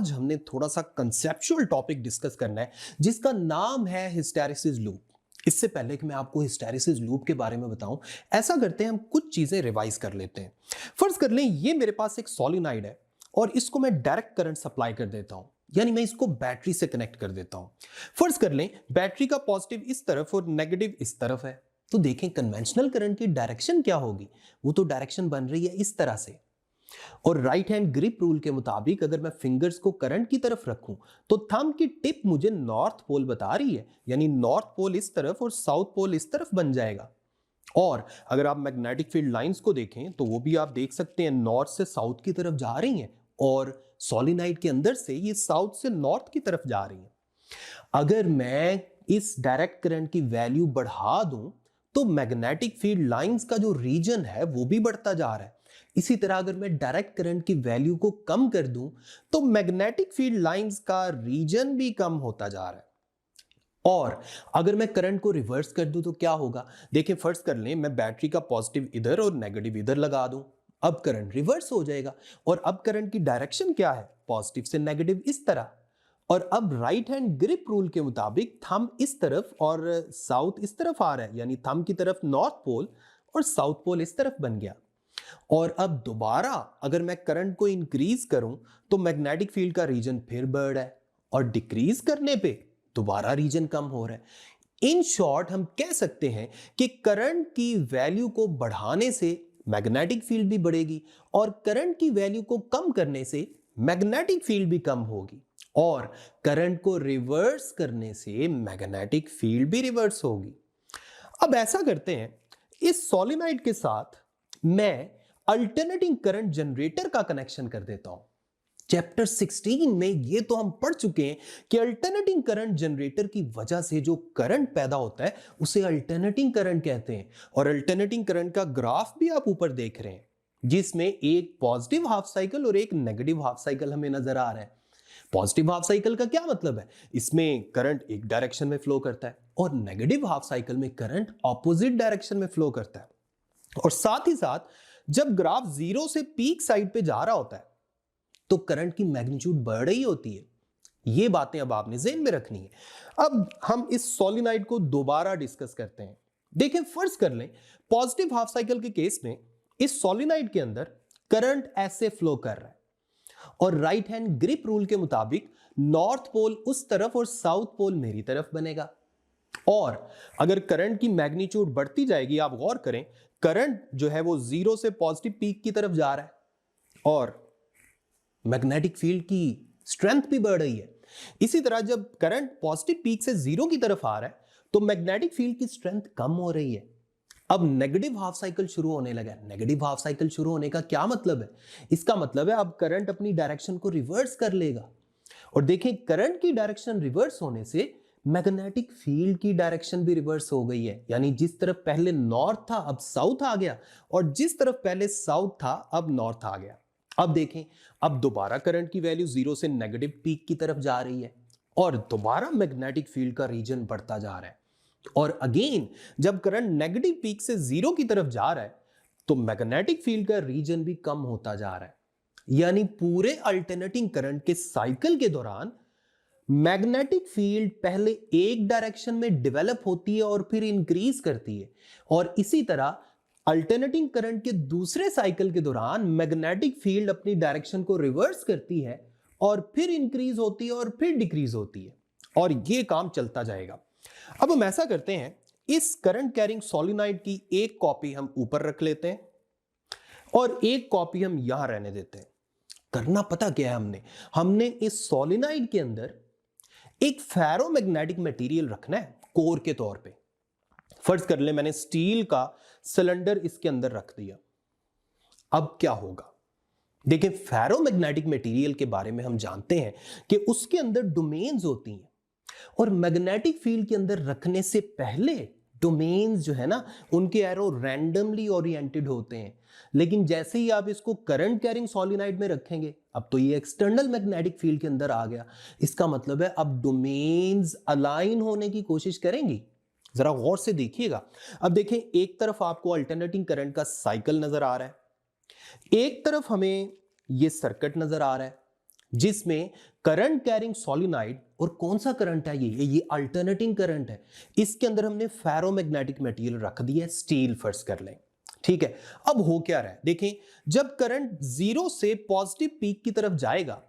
आज हमने थोड़ा सा कंसेप्चुअल टॉपिक डिस्कस करना है जिसका नाम है हिस्टैरिसीस लूप। इससे पहले कि मैं आपको हिस्टैरिसीस लूप के बारे में बताऊं, ऐसा करते हैं हम कुछ चीजें रिवाइज कर लेते हैं। फर्ज कर लें ये मेरे पास एक सोलिनॉइड है और इसको मैं डायरेक्ट करंट सप्लाई कर देता हूं, यानी मैं इसको बैटरी से कनेक्ट कर देता हूं। फर्ज कर लें बैटरी का पॉजिटिव इस तरफ और नेगेटिव इस तरफ है, तो देखें कन्वेंशनल करंट की डायरेक्शन क्या होगी। वो तो डायरेक्शन बन रही है इस तरह से। और राइट हैंड ग्रिप रूल के मुताबिक अगर मैं फिंगर्स को करंट की तरफ रखूं तो थंब की टिप मुझे नॉर्थ पोल बता रही है, यानी नॉर्थ पोल इस तरफ और साउथ पोल इस तरफ बन जाएगा। और अगर आप मैग्नेटिक फील्ड लाइंस को देखें तो वो भी आप देख सकते हैं नॉर्थ से साउथ की तरफ जा रही हैं और सोलिनॉइड के अंदर से ये साउथ से नॉर्थ की तरफ जा रही हैं। अगर मैं इस डायरेक्ट करंट की वैल्यू बढ़ा दूं तो मैग्नेटिक फील्ड लाइंस का जो रीजन है वो भी बढ़ता जा रहा है। इसी तरह अगर मैं डायरेक्ट करंट की वैल्यू को कम कर दूं तो मैग्नेटिक फील्ड लाइंस का रीजन भी कम होता जा रहा है। और अगर मैं करंट को रिवर्स कर दूं तो क्या होगा। देखिए फर्ज कर लें मैं बैटरी का पॉजिटिव इधर और नेगेटिव इधर लगा दूं, अब करंट रिवर्स हो जाएगा। और अब करंट की डायरेक्शन क्या है, पॉजिटिव से नेगेटिव इस तरह। और अब राइट हैंड ग्रिप रूल के मुताबिक थंब इस तरफ और साउथ इस तरफ आ रहा है, यानी थंब की तरफ नॉर्थ पोल और साउथ पोल इस तरफ बन गया। और अब दोबारा अगर मैं करंट को इंक्रीज करूं तो मैग्नेटिक फील्ड का रीजन फिर बढ़ रहा है और डिक्रीज करने पे दोबारा रीजन कम हो रहा है। इन शॉर्ट हम कह सकते हैं कि करंट की वैल्यू को बढ़ाने से मैग्नेटिक फील्ड भी बढ़ेगी और करंट की वैल्यू को कम करने से मैग्नेटिक फील्ड भी कम होगी और करंट को रिवर्स करने से मैग्नेटिक फील्ड भी रिवर्स होगी। अब ऐसा करते हैं, इस सोलिनॉइड के साथ मैं अल्टरनेटिंग करंट जनरेटर का कनेक्शन कर देता हूं। चैप्टर 16 में ये तो हम पढ़ चुके हैं कि अल्टरनेटिंग करंट जनरेटर की वजह से जो करंट पैदा होता है उसे अल्टरनेटिंग करंट कहते हैं। और अल्टरनेटिंग करंट का ग्राफ भी आप ऊपर देख रहे हैं जिसमें एक पॉजिटिव हाफ साइकिल और एक नेगेटिव हाफ साइकिल हमें नजर आ रहा है। पॉजिटिव हाफ साइकिल का क्या मतलब है, इसमें करंट एक डायरेक्शन में फ्लो करता है और नेगेटिव हाफ साइकिल में करंट ऑपोजिट डायरेक्शन में फ्लो करता है। और साथ ही साथ जब ग्राफ जीरो से पीक साइड पे जा रहा होता है तो करंट की मैग्नीट्यूड बढ़ रही होती है। ये बातें अब आपने ज़हन में रखनी है। अब हम इस सोलिनॉइड को दोबारा डिस्कस करते हैं। देखें फर्ज कर लें पॉजिटिव हाफ साइकिल के केस में इस सोलिनॉइड के अंदर करंट ऐसे फ्लो कर रहा है और राइट हैंड ग्रिप रूल के मुताबिक नॉर्थ पोल उस तरफ और साउथ पोल मेरी तरफ बनेगा। और अगर करंट की मैग्नीट्यूड बढ़ती जाएगी, आप गौर करें करंट जो है वो जीरो से पॉजिटिव पीक की तरफ जा रहा है और मैग्नेटिक फील्ड की स्ट्रेंथ भी बढ़ रही है। इसी तरह जब करंट पॉजिटिव पीक से जीरो की तरफ आ रहा है तो मैग्नेटिक फील्ड की स्ट्रेंथ कम हो रही है। अब नेगेटिव हाफ साइकिल शुरू होने लगा है। नेगेटिव हाफ साइकिल शुरू होने का क्या मतलब है, इसका मतलब है अब करंट अपनी डायरेक्शन को रिवर्स कर लेगा। और देखें करंट की डायरेक्शन रिवर्स होने से मैग्नेटिक फील्ड की डायरेक्शन भी रिवर्स हो गई है, यानी जिस तरफ पहले नॉर्थ था अब साउथ आ गया और जिस तरफ पहले साउथ था अब नॉर्थ आ गया। अब देखें अब दोबारा करंट की वैल्यू जीरो से नेगेटिव पीक की तरफ जा रही है और दोबारा मैग्नेटिक फील्ड का रीजन बढ़ता जा रहा है। और अगेन जब करंट नेगेटिव पीक से जीरो की तरफ जा रहा है तो मैग्नेटिक फील्ड का रीजन भी कम होता जा रहा है। यानी पूरे अल्टरनेटिंग करंट के साइकिल के दौरान मैग्नेटिक फील्ड पहले एक डायरेक्शन में डेवलप होती है और फिर इंक्रीज करती है और इसी तरह अल्टरनेटिंग करंट के दूसरे साइकिल के दौरान मैग्नेटिक फील्ड अपनी डायरेक्शन को रिवर्स करती है और फिर इंक्रीज होती है और फिर डिक्रीज होती है और यह काम चलता जाएगा। अब हम ऐसा करते हैं, इस करंट कैरिंग सोलिनॉइड की एक कॉपी हम ऊपर रख लेते हैं और एक कॉपी हम यहां रहने देते हैं। करना पता क्या है, हमने इस सोलिनॉइड के अंदर एक फेरोमैग्नेटिक मटेरियल रखना है कोर के तौर पे। फर्ज कर ले मैंने स्टील का सिलेंडर इसके अंदर रख दिया। अब क्या होगा, देखिए फेरोमैग्नेटिक मटेरियल के बारे में हम जानते हैं कि उसके अंदर डोमेन्स होती हैं और मैग्नेटिक फील्ड के अंदर रखने से पहले डोमेन्स जो है ना उनके एरो रैंडमली ओरिएंटेड होते हैं। लेकिन जैसे ही आप इसको करंट कैरिंग सोलिनॉइड में रखेंगे अब तो ये एक्सटर्नल मैग्नेटिक फील्ड के अंदर आ गया। इसका मतलब है अब डोमेन्स अलाइन होने की कोशिश करेंगी। जरा गौर से देखिएगा। अब देखें एक तरफ आपको अल्टरनेटिंग करंट का साइकिल नजर आ रहा है, एक तरफ हमें ये सर्किट नजर आ रहा है, जिसमें करंट कैरिंग सोलिनॉइड, और कौन सा करंट है ये अल्टरनेटिंग करंट है। इसके अंदर हमने फेरोमैग्नेटिक मटेरियल रख दिया है, स्टील फर्स्ट कर लें। ठीक है, अब हो क्या रहा है देखें, जब करंट जीरो से पॉजिटिव पीक की तरफ जाएगा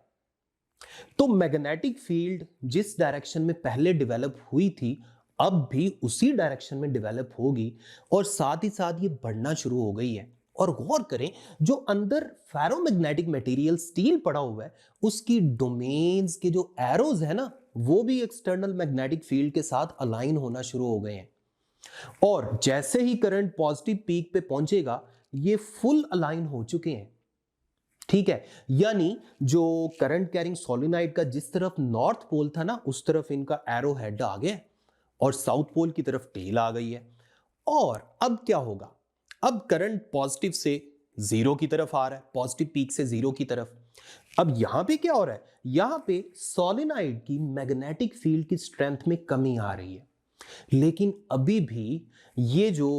तो मैग्नेटिक फील्ड जिस डायरेक्शन में पहले डेवलप हुई थी अब भी उसी डायरेक्शन में डेवलप होगी, और साथ ही साथ ये बढ़ना शुरू हो गई है। और गौर करें, जो अंदर फेरोमैग्नेटिक मटेरियल स्टील पड़ा हुआ है उसकी डोमेन्स के जो एरोज है ना, वो भी एक्सटर्नल मैग्नेटिक फील्ड के साथ अलाइन होना शुरू हो गए हैं। और जैसे ही करंट पॉजिटिव पीक पे पहुंचेगा ये फुल अलाइन हो चुके हैं। ठीक है, यानी जो करंट कैरिंग सोलिनॉइड का जिस तरफ नॉर्थ पोल था ना, उस तरफ इनका एरो हेड आ गया और साउथ पोल की तरफ टेल आ गई है। और अब क्या होगा, अब करंट पॉजिटिव से जीरो की तरफ आ रहा है, पॉजिटिव पीक से जीरो की तरफ। अब यहां पे क्या हो रहा है, यहां पे सोलिनॉइड की मैग्नेटिक फील्ड की स्ट्रेंथ में कमी आ रही है, लेकिन अभी भी ये जो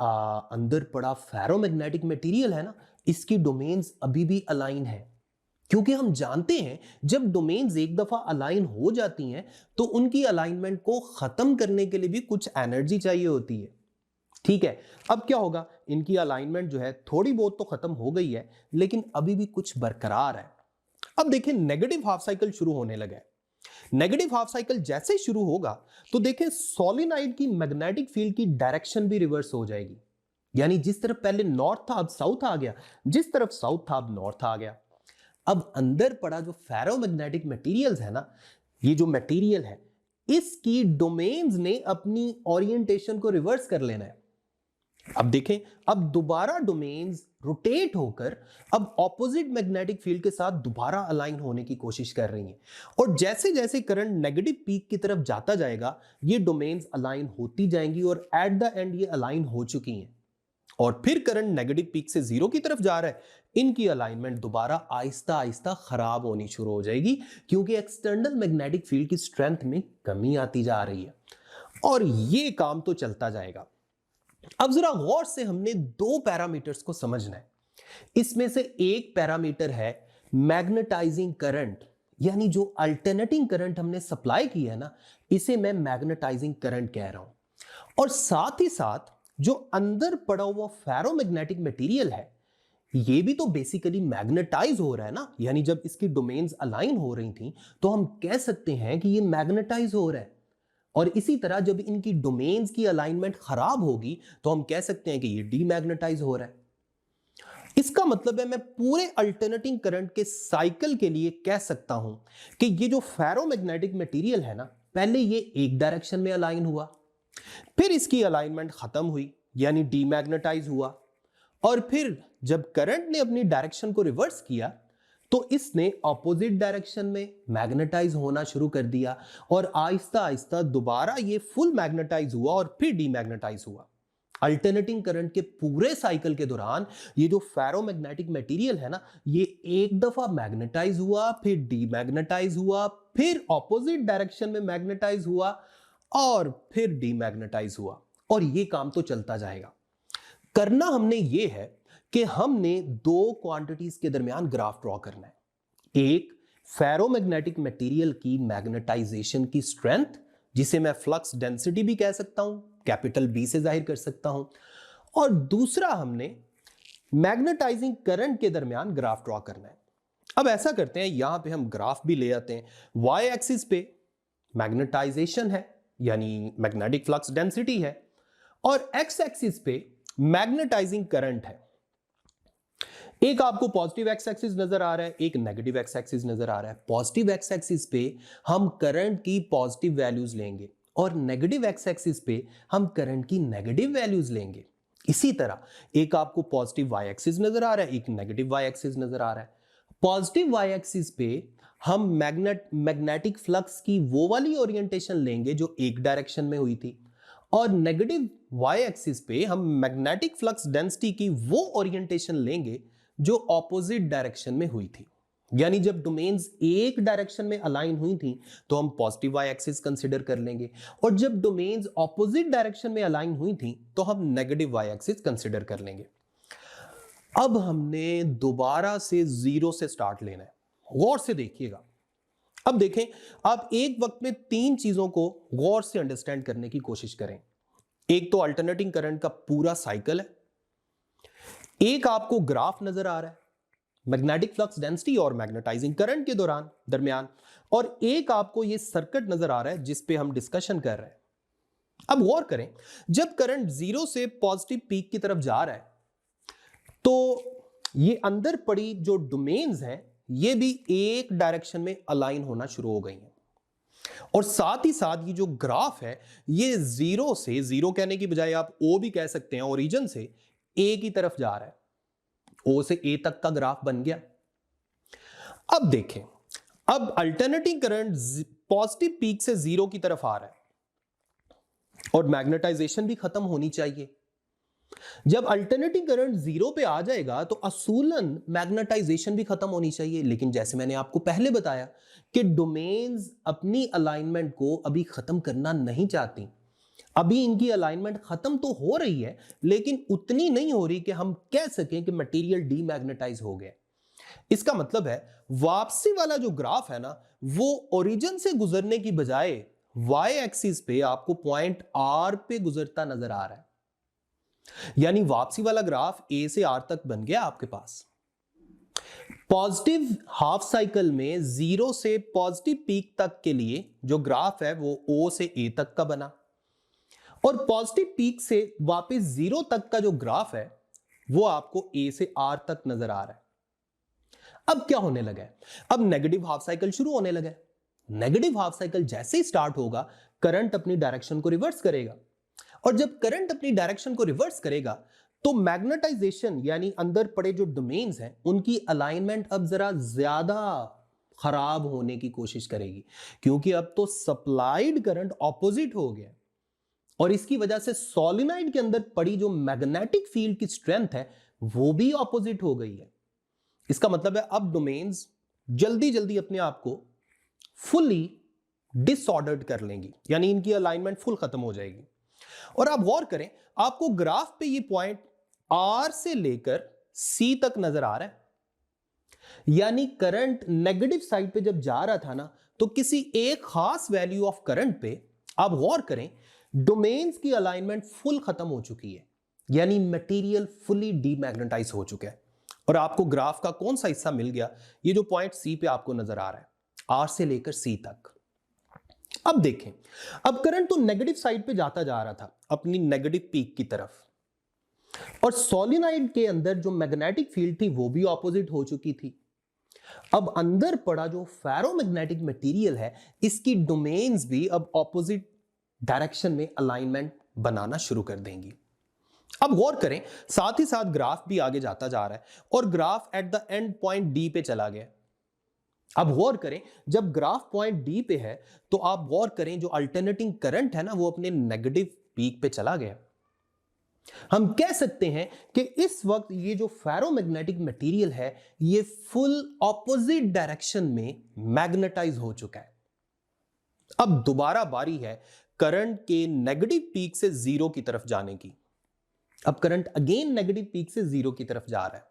अंदर पड़ा फेरोमैग्नेटिक मटेरियल है ना, इसकी डोमेन्स अभी भी अलाइन है। क्योंकि हम जानते हैं जब डोमेन्स एक दफा अलाइन हो जाती हैं तो उनकी अलाइनमेंट को खत्म करने के लिए भी कुछ एनर्जी चाहिए होती है। ठीक है, अब क्या होगा, इनकी अलाइनमेंट जो है थोड़ी बहुत तो खत्म हो गई है, लेकिन अभी भी कुछ बरकरार है। अब देखिए नेगेटिव हाफ साइकिल शुरू होने लगा है। नेगेटिव हाफ साइकिल जैसे शुरू होगा तो देखें सोलिनॉइड की मैग्नेटिक फील्ड की डायरेक्शन भी रिवर्स हो जाएगी, यानी जिस तरफ पहले नॉर्थ था अब साउथ आ गया, जिस तरफ साउथ था अब नॉर्थ आ गया। अब अंदर पड़ा जो फेरोमैग्नेटिक मटेरियल्स है ना, ये जो मटेरियल है इसकी डोमेन्स ने अपनी ओरिएंटेशन को रिवर्स कर लेना है। अब देखें, अब दोबारा डोमेन्स रोटेट होकर अब ऑपोजिट मैग्नेटिक फील्ड के साथ दोबारा अलाइन होने की कोशिश कर रही हैं। और जैसे जैसे करंट नेगेटिव पीक की तरफ जाता जाएगा ये डोमेन्स अलाइन होती जाएंगी और एट द एंड ये अलाइन हो चुकी हैं। और फिर करंट नेगेटिव पीक से जीरो की तरफ जा रहा है, इनकी अलाइनमेंट दोबारा आहिस्ता आहिस्ता खराब होनी शुरू हो जाएगी, क्योंकि एक्सटर्नल मैग्नेटिक फील्ड की स्ट्रेंथ में कमी आती जा रही है। और ये काम तो चलता जाएगा। अब जरा गौर से हमने दो पैरामीटर्स को समझना है। इसमें से एक पैरामीटर है मैग्नेटाइजिंग करंट, यानी जो अल्टरनेटिंग करंट हमने सप्लाई की है ना, इसे मैं मैग्नेटाइजिंग करंट कह रहा हूं। और साथ ही साथ जो अंदर पड़ा हुआ फेरोमैग्नेटिक मटेरियल है ये भी तो बेसिकली मैग्नेटाइज हो रहा है ना, यानी जब इसकी डोमेन्स अलाइन हो रही थी तो हम कह सकते हैं कि ये मैग्नेटाइज हो रहा है। और इसी तरह जब इनकी डोमेन्स की अलाइनमेंट खराब होगी तो हम कह सकते हैं कि ये डीमैग्नेटाइज हो रहा है। इसका मतलब है मैं पूरे अल्टरनेटिंग करंट के साइकिल के लिए कह सकता हूं कि ये जो फेरोमैग्नेटिक मटेरियल है ना, पहले ये एक डायरेक्शन में अलाइन हुआ, फिर इसकी अलाइनमेंट खत्म हुई यानी डीमैग्नेटाइज हुआ, और फिर जब करंट ने अपनी डायरेक्शन को रिवर्स किया तो इसने ऑपोजिट डायरेक्शन में मैग्नेटाइज होना शुरू कर दिया, और आहिस्ता आहिस्ता दोबारा ये फुल मैग्नेटाइज हुआ और फिर डीमैग्नेटाइज हुआ। अल्टरनेटिंग करंट के पूरे साइकिल के दौरान ये जो फेरोमैग्नेटिक मटेरियल है ना, ये एक दफा मैग्नेटाइज हुआ, फिर डीमैग्नेटाइज हुआ, फिर ऑपोजिट डायरेक्शन में मैग्नेटाइज हुआ और फिर डीमैग्नेटाइज हुआ, और ये काम तो चलता जाएगा। करना हमने ये है कि हमने दो क्वांटिटीज के दरमियान ग्राफ ड्रॉ करना है। एक फेरोमैग्नेटिक मटेरियल की मैग्नेटाइजेशन की स्ट्रेंथ, जिसे मैं फ्लक्स डेंसिटी भी कह सकता हूं, कैपिटल बी से जाहिर कर सकता हूं, और दूसरा हमने मैग्नेटाइजिंग करंट के दरमियान ग्राफ ड्रॉ करना है। अब ऐसा करते हैं, यहां पे हम ग्राफ भी ले आते हैं। वाई एक्सिस पे मैग्नेटाइजेशन है यानी मैग्नेटिक फ्लक्स डेंसिटी है, और एक्स एक्सिस पे मैग्नेटाइजिंग करंट है। एक आपको पॉजिटिव एक्स एक्सिस नजर आ रहा है, एक नेगेटिव एक्स एक्सिस नजर आ रहा है। पॉजिटिव एक्स एक्सिस पे हम करंट की पॉजिटिव वैल्यूज लेंगे और नेगेटिव एक्स एक्सिस पे हम करंट की नेगेटिव वैल्यूज लेंगे। इसी तरह एक आपको पॉजिटिव वाई एक्सिस नजर आ रहा है, एक नेगेटिव वाई एक्सिस नजर आ रहा है। पॉजिटिव वाई एक्सिस पे हम मैग्नेटिक फ्लक्स की वो वाली ओरिएंटेशन लेंगे जो एक डायरेक्शन में हुई थी, और नेगेटिव वाई एक्सिस पे हम मैग्नेटिक फ्लक्स डेंसिटी की वो ओरिएंटेशन लेंगे जो ऑपोजिट डायरेक्शन में हुई थी। यानी जब डोमेन्स एक डायरेक्शन में अलाइन हुई थी तो हम पॉजिटिव वाई एक्सिस कंसीडर कर लेंगे, और जब डोमेन्स ऑपोजिट डायरेक्शन में अलाइन हुई थी तो हम नेगेटिव वाई एक्सिस कंसीडर कर लेंगे। अब हमने दोबारा से जीरो से स्टार्ट लेना है गौर से देखिएगा। अब देखें, आप एक वक्त में तीन चीजों को गौर से अंडरस्टैंड करने की कोशिश करें। एक तो अल्टरनेटिंग करंट का पूरा साइकिल है, एक आपको ग्राफ नजर आ रहा है मैग्नेटिक फ्लक्स डेंसिटी और मैग्नेटाइजिंग करंट के दरमियान, और एक आपको यह सर्किट नजर आ रहा है जिस पे हम डिस्कशन कर रहे हैं। अब गौर करें, जब करंट जीरो से पॉजिटिव पीक की तरफ जा रहा है तो ये अंदर पड़ी जो डोमेन्स हैं ये भी एक डायरेक्शन में अलाइन होना शुरू हो गई हैं, और साथ ही साथ ये जो ग्राफ है ये जीरो से, जीरो कहने की बजाय आप ओ भी कह सकते हैं, ओरिजिन से ए की तरफ जा रहा है। ओ से ए तक का ग्राफ बन गया। अब देखें, अब अल्टरनेटिंग करंट पॉजिटिव पीक से जीरो की तरफ आ रहा है और मैग्नेटाइजेशन भी खत्म होनी चाहिए। जब अल्टरनेटिंग करंट जीरो पे आ जाएगा तो असूलन मैग्नेटाइजेशन भी खत्म होनी चाहिए, लेकिन जैसे मैंने आपको पहले बताया कि डोमेन्स अपनी अलाइनमेंट को अभी खत्म करना नहीं चाहती। अभी इनकी अलाइनमेंट खत्म तो हो रही है लेकिन उतनी नहीं हो रही कि हम कह सकें कि मटेरियल डीमैग्नेटाइज हो गया। इसका मतलब है वापसी वाला जो ग्राफ है ना, वो ओरिजिन से गुजरने की बजाय वाई एक्सिस पे आपको पॉइंट आर पे गुजरता नजर आ रहा है। यानी वापसी वाला ग्राफ ए से आर तक बन गया आपके पास। पॉजिटिव हाफ साइकिल में जीरो से पॉजिटिव पीक तक के लिए जो ग्राफ है वो ओ से ए तक का बना, और पॉजिटिव पीक से वापस जीरो तक का जो ग्राफ है वो आपको ए से आर तक नजर आ रहा है। अब क्या होने लगा है? अब नेगेटिव हाफ साइकिल शुरू होने लगा है। नेगेटिव हाफ साइकिल जैसे ही स्टार्ट होगा करंट अपनी डायरेक्शन को रिवर्स करेगा, और जब करंट अपनी डायरेक्शन को रिवर्स करेगा तो मैग्नेटाइजेशन यानी अंदर पड़े जो डोमेन्स हैं उनकी अलाइनमेंट अब जरा ज्यादा खराब होने की कोशिश करेगी, क्योंकि अब तो सप्लाइड करंट ऑपोजिट हो गया और इसकी वजह से सोलेनॉइड के अंदर पड़ी जो मैग्नेटिक फील्ड की स्ट्रेंथ है वो भी ऑपोजिट हो गई है। इसका मतलब है अब डोमेन्स जल्दी जल्दी अपने आप को फुली डिसऑर्डर्ड कर लेंगी, यानी इनकी अलाइनमेंट फुल खत्म हो जाएगी। और आप गौर करें, आपको ग्राफ पे ये पॉइंट आर से लेकर सी तक नजर आ रहा है, यानी करंट नेगेटिव साइड पे जब जा रहा था ना तो किसी एक खास वैल्यू ऑफ करंट पे आप गौर करें डोमेन्स की अलाइनमेंट फुल खत्म हो चुकी है, यानी मटेरियल फुली डीमैग्नेटाइज हो चुका है। और आपको ग्राफ का कौन सा हिस्सा मिल गया? ये जो पॉइंट सी पे आपको नजर आ रहा है, आर से लेकर सी तक। अब देखें, अब करंट तो नेगेटिव साइड पे जाता जा रहा था अपनी नेगेटिव पीक की तरफ, और सोलेनॉइड के अंदर जो मैग्नेटिक फील्ड थी वो भी ऑपोजिट हो चुकी थी। अब अंदर पड़ा जो फेरोमैग्नेटिक मटेरियल है इसकी डोमेन्स भी अब ऑपोजिट डायरेक्शन में अलाइनमेंट बनाना शुरू कर देंगी। अब गौर करें, साथ ही साथ ग्राफ भी आगे जाता जा रहा है और graph at the end point D पे चला गया। अब गौर करें, जब ग्राफ पॉइंट डी पे है तो आप गौर करें जो अल्टरनेटिंग करंट है ना वो अपने नेगेटिव पीक पे चला गया। हम कह सकते हैं कि इस वक्त ये जो फेरोमैग्नेटिक मटेरियल है ये फुल ऑपोजिट डायरेक्शन में मैग्नेटाइज हो चुका है। अब दोबारा बारी है करंट के नेगेटिव पीक से जीरो की तरफ जाने की। अब करंट अगेन नेगेटिव पीक से जीरो की तरफ जा रहा है।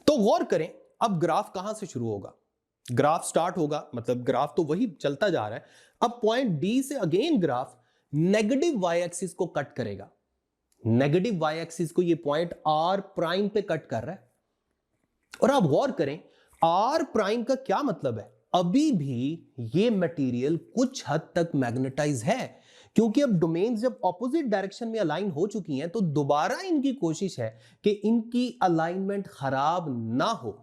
तो गौर करें, अब ग्राफ कहां से शुरू होगा? ग्राफ स्टार्ट होगा, मतलब ग्राफ तो वही चलता जा रहा है। अब पॉइंट डी से again graph negative Y axis को कट करेगा। नेगेटिव वाई एक्सिस को ये पॉइंट आर प्राइम पे कट कर रहा है। और आप गौर करें, आर प्राइम का क्या मतलब है? अभी भी ये मटेरियल कुछ हद तक मैग्नेटाइज है, क्योंकि अब डोमेन्स जब ऑपोजिट डायरेक्शन में अलाइन हो चुकी हैं तो दोबारा इनकी कोशिश है कि इनकी अलाइनमेंट खराब ना हो।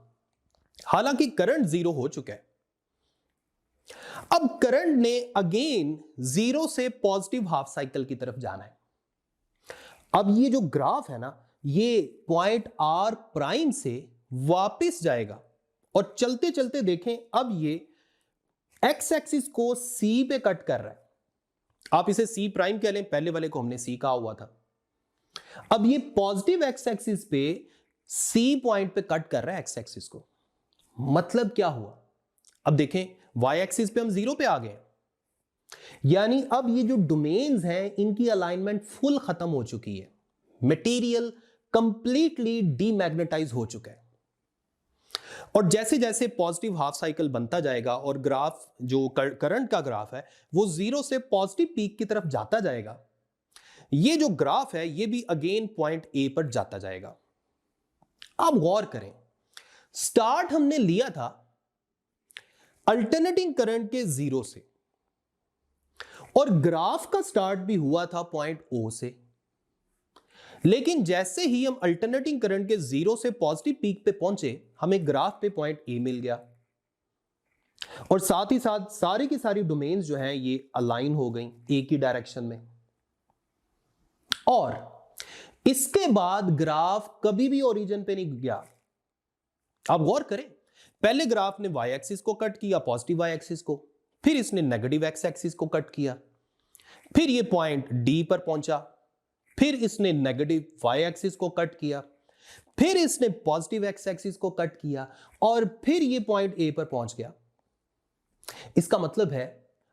हालांकि करंट जीरो हो चुका है। अब करंट ने अगेन जीरो से पॉजिटिव हाफ साइकिल की तरफ जाना है। अब ये जो ग्राफ है ना ये पॉइंट आर प्राइम से वापस जाएगा और चलते चलते देखें अब ये एक्स एक्सिस को सी पे कट कर रहा है। आप इसे सी प्राइम कह लें, पहले वाले को हमने सी कहा हुआ था। अब ये पॉजिटिव एक्स एक्सिस पे सी पॉइंट पे कट कर रहा है एक्स एक्सिस को। मतलब क्या हुआ? अब देखें, वाई एक्सिस पे हम जीरो पे आ गए, यानी अब ये जो डोमेन्स हैं इनकी अलाइनमेंट फुल खत्म हो चुकी है। मटेरियल कंप्लीटली डीमैग्नेटाइज हो चुका है। और जैसे जैसे पॉजिटिव हाफ साइकिल बनता जाएगा और ग्राफ जो करंट का ग्राफ है वो जीरो से पॉजिटिव पीक की तरफ जाता जाएगा, ये जो ग्राफ है ये भी अगेन पॉइंट ए पर जाता जाएगा। अब गौर करें, स्टार्ट हमने लिया था अल्टरनेटिंग करंट के जीरो से और ग्राफ का स्टार्ट भी हुआ था पॉइंट ओ से, लेकिन जैसे ही हम अल्टरनेटिंग करंट के जीरो से पॉजिटिव पीक पे पहुंचे हमें ग्राफ पे पॉइंट ए मिल गया और साथ ही साथ सारी की सारी डोमेन्स जो हैं ये अलाइन हो गई ए की डायरेक्शन में। और इसके बाद ग्राफ कभी भी ओरिजिन पे नहीं गया। आप गौर करें, पहले ग्राफ ने वाई एक्सिस को कट किया, पॉजिटिव वाई एक्सिस को, फिर इसने नेगेटिव एक्स एक्सिस को कट किया, फिर ये पॉइंट डी पर पहुंचा, फिर इसने नेगेटिव वाई एक्सिस को कट किया, फिर इसने पॉजिटिव एक्स एक्सिस को कट किया और फिर ये पॉइंट ए पर पहुंच गया। इसका मतलब है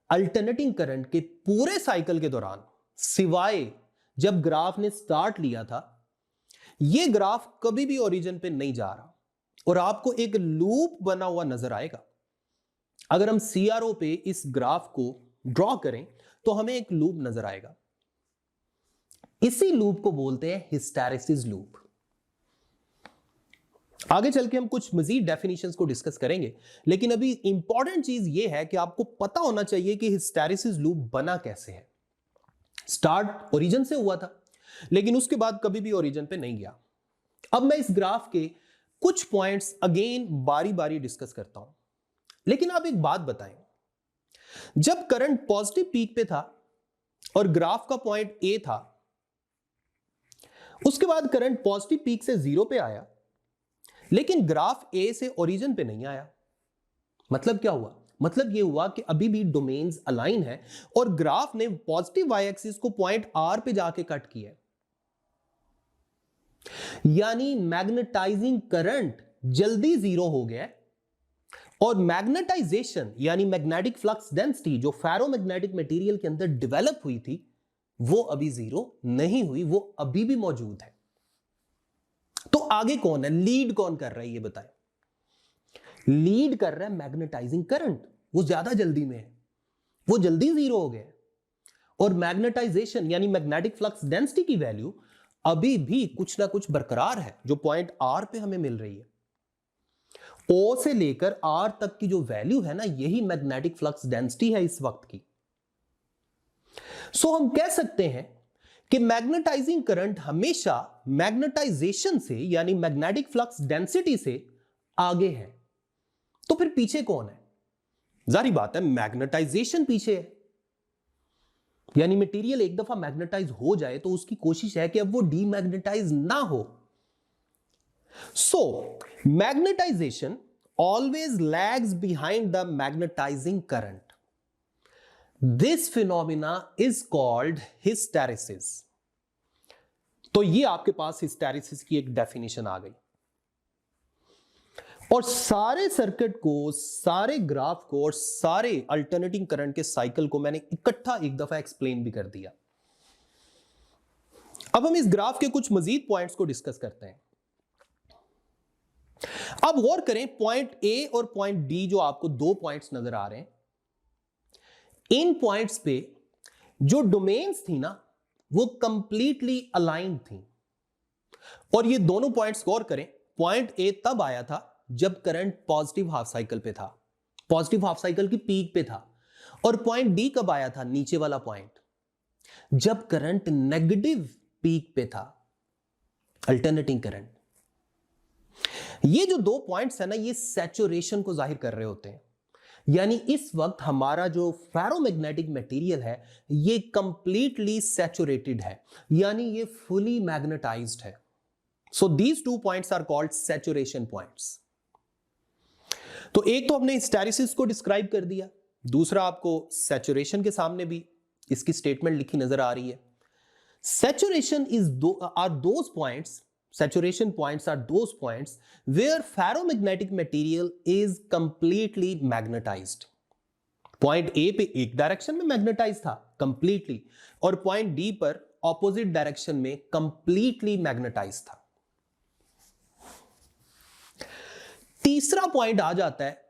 अल्टरनेटिंग करंट के पूरे साइकिल के दौरान, सिवाय जब ग्राफ ने स्टार्ट लिया था, ये ग्राफ कभी भी ओरिजिन पे नहीं जा रहा और आपको एक लूप बना हुआ नजर आएगा। अगर हम सीआरओ पे इस ग्राफ को ड्रॉ करें तो हमें एक लूप नजर आएगा। इसी लूप को बोलते हैं हिस्टैरिसीस लूप। आगे चल के हम कुछ मजीद डेफिनेशंस को डिस्कस करेंगे, लेकिन अभी इंपॉर्टेंट चीज यह है कि आपको पता होना चाहिए कि हिस्टैरिसीस लूप बना कैसे है। स्टार्ट ओरिजिन से हुआ था लेकिन उसके बाद कभी भी ओरिजिन पे नहीं गया। अब मैं इस ग्राफ के कुछ पॉइंट्स अगेन बारी बारी डिस्कस करता हूं, लेकिन आप एक बात बताएं, जब करंट पॉजिटिव पीक पे था और ग्राफ का पॉइंट ए था, उसके बाद करंट पॉजिटिव पीक से जीरो पे आया लेकिन ग्राफ ए से ओरिजिन पे नहीं आया। मतलब क्या हुआ? मतलब यह हुआ कि अभी भी डोमेन्स अलाइन है और ग्राफ ने पॉजिटिव वाई एक्सिस को पॉइंट आर पे जाके कट किया। यानी मैग्नेटाइजिंग करंट जल्दी जीरो हो गया और मैग्नेटाइजेशन यानी मैग्नेटिक फ्लक्स डेंसिटी जो फेरोमैग्नेटिक मटेरियल के अंदर डेवलप हुई थी वो अभी जीरो नहीं हुई, वो अभी भी मौजूद है। तो आगे कौन है, लीड कौन कर रहा है ये बताएं। लीड कर रहा है मैग्नेटाइजिंग करंट, वो ज्यादा जल्दी में है, वो जल्दी जीरो हो गया और मैग्नेटाइजेशन यानी मैग्नेटिक फ्लक्स डेंसिटी की वैल्यू अभी भी कुछ ना कुछ बरकरार है जो पॉइंट आर पे हमें मिल रही है। ओ से लेकर आर तक की जो वैल्यू है ना, यही मैग्नेटिक फ्लक्स डेंसिटी है इस वक्त की। सो हम कह सकते हैं कि मैग्नेटाइजिंग करंट हमेशा मैग्नेटाइजेशन से यानी मैग्नेटिक फ्लक्स डेंसिटी से आगे है। तो फिर पीछे कौन है? जारी बात है, मैग्नेटाइजेशन पीछे है। यानी मटेरियल एक दफा मैग्नेटाइज हो जाए तो उसकी कोशिश है कि अब वो डीमैग्नेटाइज ना हो। So magnetisation always lags behind the magnetising current. This phenomena is called hysteresis। तो ये आपके पास हिस्टेरिसिस की एक डेफिनेशन आ गई और सारे सर्किट को, सारे ग्राफ को और सारे अल्टरनेटिंग करंट के साइकिल को मैंने इकट्ठा एक दफा एक्सप्लेन भी कर दिया। अब हम इस ग्राफ के कुछ मजीद पॉइंट्स को डिस्कस करते हैं। अब गौर करें, पॉइंट ए और पॉइंट डी जो आपको दो पॉइंट्स नजर आ रहे हैं, इन पॉइंट्स पे जो डोमेन्स थी ना वो कंप्लीटली अलाइंड थी। और ये दोनों पॉइंट्स गौर करें, पॉइंट ए तब आया था जब करंट पॉजिटिव हाफ साइकिल पे था, पॉजिटिव हाफ साइकिल की पीक पे था। और पॉइंट डी कब आया था, नीचे वाला पॉइंट, जब करंट नेगेटिव पीक पे था, अल्टरनेटिंग करंट। ये जो दो पॉइंट्स है ना, ये सैचुरेशन को जाहिर कर रहे होते हैं। यानी इस वक्त हमारा जो फेरोमैग्नेटिक मटेरियल है ये कंप्लीटली सैचुरेटेड है, यानी ये फुली मैग्नेटाइज्ड है। So these two points are called saturation points. तो एक तो हमने हिस्टेरिसिस को डिस्क्राइब कर दिया, दूसरा आपको सैचुरेशन के सामने भी इसकी स्टेटमेंट लिखी नजर आ रही है। Saturation are those points, saturation points are those points where ferromagnetic material is completely magnetized। Point A पे एक डायरेक्शन में मैग्नेटाइज था कंप्लीटली और पॉइंट डी पर ऑपोजिट डायरेक्शन में कंप्लीटली मैग्नेटाइज था। तीसरा पॉइंट आ जाता है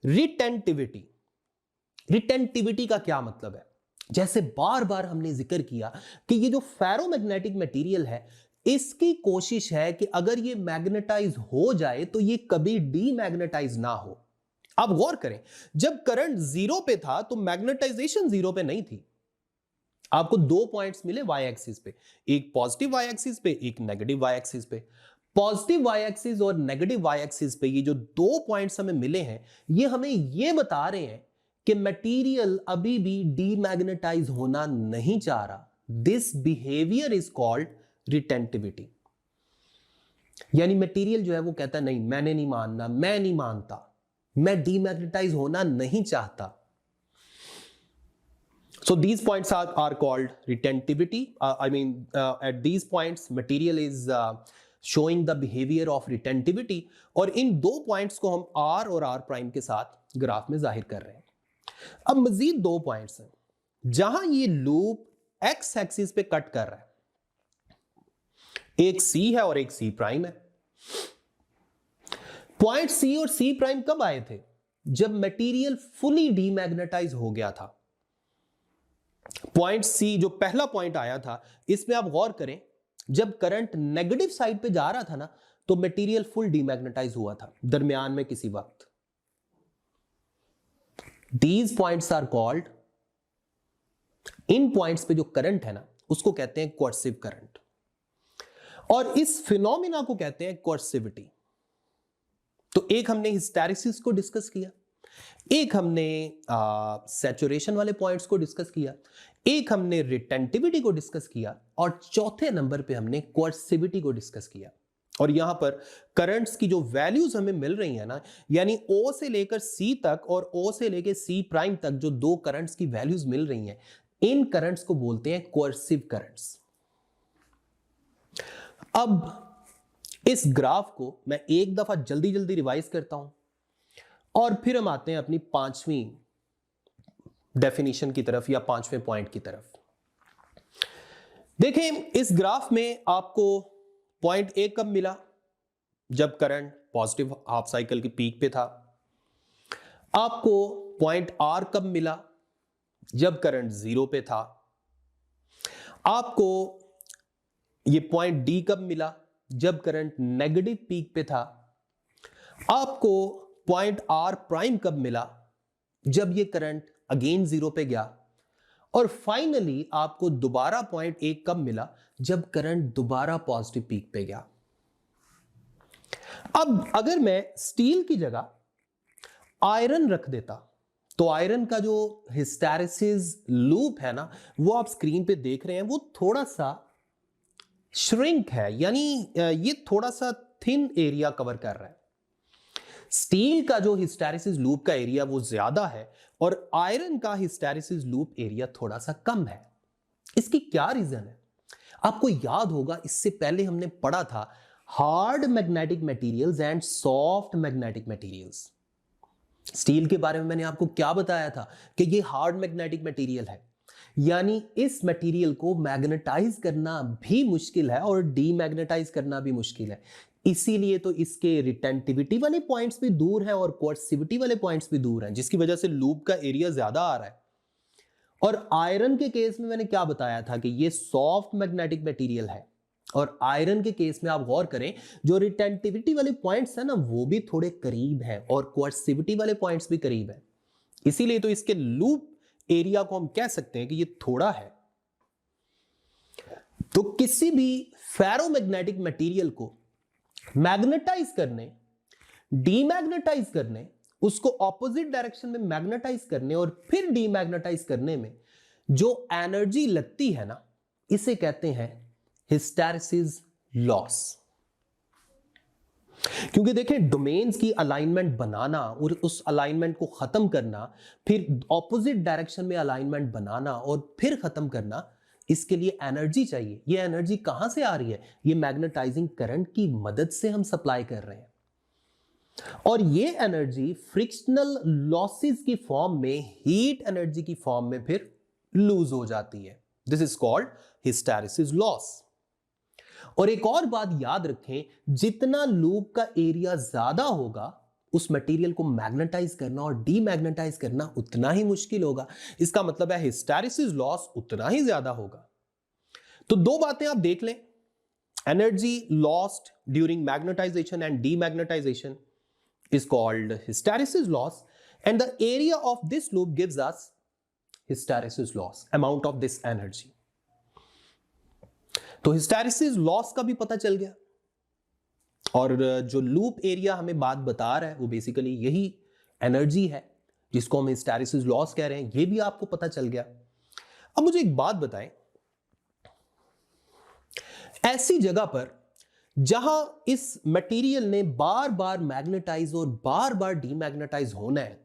रिटेंटिविटी। रिटेंटिविटी का क्या मतलब है? जैसे बार बार हमने जिक्र किया कि ये जो फेरोमैग्नेटिक मटेरियल है, इसकी कोशिश है कि अगर ये मैग्नेटाइज हो जाए तो ये कभी डीमैग्नेटाइज ना हो। आप गौर करें, जब करंट जीरो पे था तो मैग्नेटाइजेशन जीरो पे नहीं थी। आपको दो पॉइंट्स मिले वाई एक्सिस पे, एक पॉजिटिव वाई एक्सिस पे, एक नेगेटिव वाई एक्सिस पे। पॉजिटिव वाई एक्सिस और नेगेटिव वाई एक्सिस पे ये जो दो पॉइंट्स हमें मिले हैं, ये हमें ये बता रहे हैं कि मटेरियल अभी भी डीमैग्नेटाइज होना नहीं चाह रहा। This behaviour is called retentivity. यानी मटेरियल जो है वो कहता नहीं, मैंने नहीं मानना, मैं नहीं मानता, मैं डीमैग्नेटाइज होना नहीं चाहता। So these points are called retentivity. At these points, material is showing the behavior of retentivity. और इन दो पॉइंट्स को हम R और R प्राइम के साथ ग्राफ में जाहिर कर रहे हैं। अब मजीद दो पॉइंट्स हैं जहां ये लूप x एक्सिस पे कट कर रहा है। एक C है और एक C प्राइम है। पॉइंट C और C प्राइम कब आए थे? जब मटेरियल फुली डीमैग्नेटाइज हो गया था। पॉइंट सी जो पहला पॉइंट आया था, इसमें आप गौर करें, जब करंट नेगेटिव साइड पे जा रहा था ना, तो मटेरियल फुल डीमैग्नेटाइज हुआ था दरमियान में किसी वक्त। दीज पॉइंट्स आर कॉल्ड, इन पॉइंट्स पे जो करंट है ना, उसको कहते हैं कोर्सिव करंट, और इस फिनोमिना को कहते हैं कोर्सिविटी। तो एक हमने हिस्टैरिसीस को डिस्कस किया, एक हमने सैचुरेशन वाले पॉइंट्स को डिस्कस किया, एक हमने रिटेंटिविटी को डिस्कस किया, और चौथे नंबर पे हमने कोर्सिविटी को डिस्कस किया। और यहां पर करंट्स की जो वैल्यूज हमें मिल रही है ना, यानी O से लेकर C तक और O से लेकर C प्राइम तक जो दो करंट्स की वैल्यूज मिल रही हैं, इन करंट्स को बोलते हैं कोर्सिव करंट्स। अब इस ग्राफ को मैं एक दफा जल्दी जल्दी रिवाइज करता हूं और फिर हम आते हैं अपनी पांचवी डेफिनेशन की तरफ या पांचवें पॉइंट की तरफ। देखें, इस ग्राफ में आपको पॉइंट ए कब मिला? जब करंट पॉजिटिव हाफ साइकिल की पीक पे था। आपको पॉइंट आर कब मिला? जब करंट जीरो पे था। आपको ये पॉइंट डी कब मिला? जब करंट नेगेटिव पीक पे था। आपको पॉइंट आर प्राइम कब मिला? जब ये करंट अगेन जीरो पे गया। और फाइनली आपको दोबारा पॉइंट ए कब मिला? जब करंट दोबारा पॉजिटिव पीक पे गया। अब अगर मैं स्टील की जगह आयरन रख देता, तो आयरन का जो हिस्टैरिसीस लूप है ना, वो आप स्क्रीन पे देख रहे हैं, वो थोड़ा सा श्रिंक है, यानी ये थोड़ा सा थिन एरिया कवर कर रहा है। स्टील का जो हिस्टैरिसीस लूप का एरिया वो ज्यादा है और आयरन का हिस्टैरिसीस लूप एरिया थोड़ा सा कम है। इसकी क्या रीजन है? आपको याद होगा, इससे पहले हमने पढ़ा था hard magnetic materials and soft magnetic materials. Steel के बारे में मैंने आपको क्या बताया था कि ये हार्ड मैग्नेटिक मटेरियल है, यानी इस मटेरियल को मैग्नेटाइज करना भी मुश्किल है और डीमैग्नेटाइज करना भी मुश्किल है। इसीलिए तो इसके रिटेंटिविटी वाले पॉइंट्स भी दूर हैं और कोर्सिविटी वाले पॉइंट्स भी दूर हैं, जिसकी वजह से लूप का एरिया ज्यादा आ रहा है। और आयरन के केस में मैंने क्या बताया था कि ये सॉफ्ट मैग्नेटिक मटेरियल है, और आयरन के केस में आप गौर करें, जो रिटेंटिविटी वाले पॉइंट्स है ना, वो भी थोड़े करीब है और कोर्सिविटी वाले पॉइंट्स भी करीब है। इसीलिए तो इसके लूप एरिया को हम कह सकते हैं कि ये थोड़ा है। तो किसी भी फेरोमैग्नेटिक मटेरियल को मैग्नेटाइज करने, डीमैग्नेटाइज करने, उसको ऑपोजिट डायरेक्शन में मैग्नेटाइज करने और फिर डीमैग्नेटाइज करने में जो एनर्जी लगती है ना, इसे कहते हैं हिस्टैरिसीस लॉस। क्योंकि देखें, डोमेन्स की अलाइनमेंट बनाना और उस अलाइनमेंट को खत्म करना, फिर ऑपोजिट डायरेक्शन में अलाइनमेंट बनाना और फिर खत्म करना, इसके लिए एनर्जी चाहिए। ये एनर्जी कहां से आ रही है? ये मैग्नेटाइजिंग करंट की मदद से हम सप्लाई कर रहे हैं, और ये एनर्जी फ्रिक्शनल लॉसेस की फॉर्म में, हीट एनर्जी की फॉर्म में फिर लूज हो जाती है। This is called hysteresis loss. और एक और बात याद रखें, जितना लूप का एरिया ज्यादा होगा उस मटेरियल को मैग्नेटाइज करना और डीमैग्नेटाइज करना उतना ही मुश्किल होगा। इसका मतलब है हिस्टैरिसीस लॉस उतना ही ज्यादा होगा। तो दो बातें आप देख लें, energy lost during magnetization and demagnetization is called hysteresis loss, and the area of this loop gives us hysteresis loss, amount of this energy. तो hysteresis loss का भी पता चल गया, और जो लूप एरिया हमें बात बता रहा है वो बेसिकली यही एनर्जी है जिसको हम हिस्टैरिसीस लॉस कह रहे हैं, ये भी आपको पता चल गया। अब मुझे एक बात बताएं, ऐसी जगह पर जहां इस मटेरियल ने बार बार मैग्नेटाइज और बार बार डीमैग्नेटाइज होना है,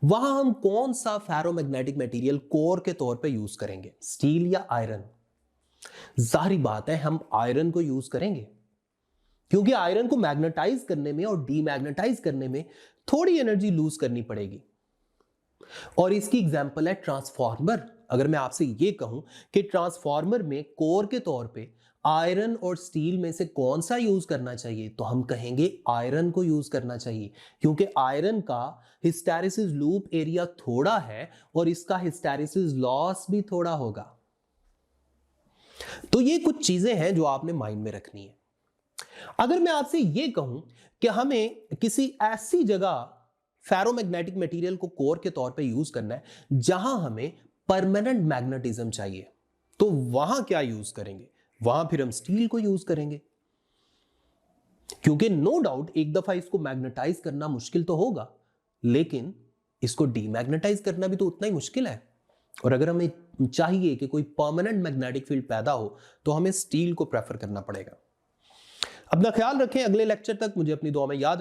वहां हम कौन सा फेरोमैग्नेटिक मटेरियल कोर के तौर पे यूज करेंगे, स्टील या आयरन? जाहिर बात है हम आयरन को यूज करेंगे, क्योंकि आयरन को मैग्नेटाइज करने में और डीमैग्नेटाइज करने में थोड़ी एनर्जी लूज करनी पड़ेगी। और इसकी एग्जांपल है ट्रांसफार्मर। अगर मैं आपसे यह कहूं कि ट्रांसफार्मर में कोर के तौर पे आयरन और स्टील में से कौन सा यूज करना चाहिए, तो हम कहेंगे आयरन को यूज करना चाहिए, क्योंकि आयरन का हिस्टैरिसीस लूप एरिया थोड़ा है और इसका हिस्टैरिसीस लॉस भी थोड़ा होगा। तो ये कुछ चीजें हैं जो आपने माइंड में रखनी है। अगर मैं आपसे यह कहूं कि हमें किसी ऐसी जगह फेरोमैग्नेटिक मटेरियल को कोर के तौर पे यूज करना है जहां हमें परमानेंट मैग्नेटिज्म चाहिए, तो वहां क्या यूज करेंगे? वहां फिर हम स्टील को यूज करेंगे, क्योंकि नो डाउट एक दफा इसको मैग्नेटाइज करना मुश्किल तो होगा, लेकिन इसको डीमैग्नेटाइज करना भी तो उतना ही मुश्किल है। और अगर हमें चाहिए कि कोई परमानेंट मैग्नेटिक फील्ड पैदा हो तो हमें स्टील को प्रेफर करना पड़ेगा। अपना ख्याल रखें, अगले लेक्चर तक मुझे अपनी दुआ में याद रखें।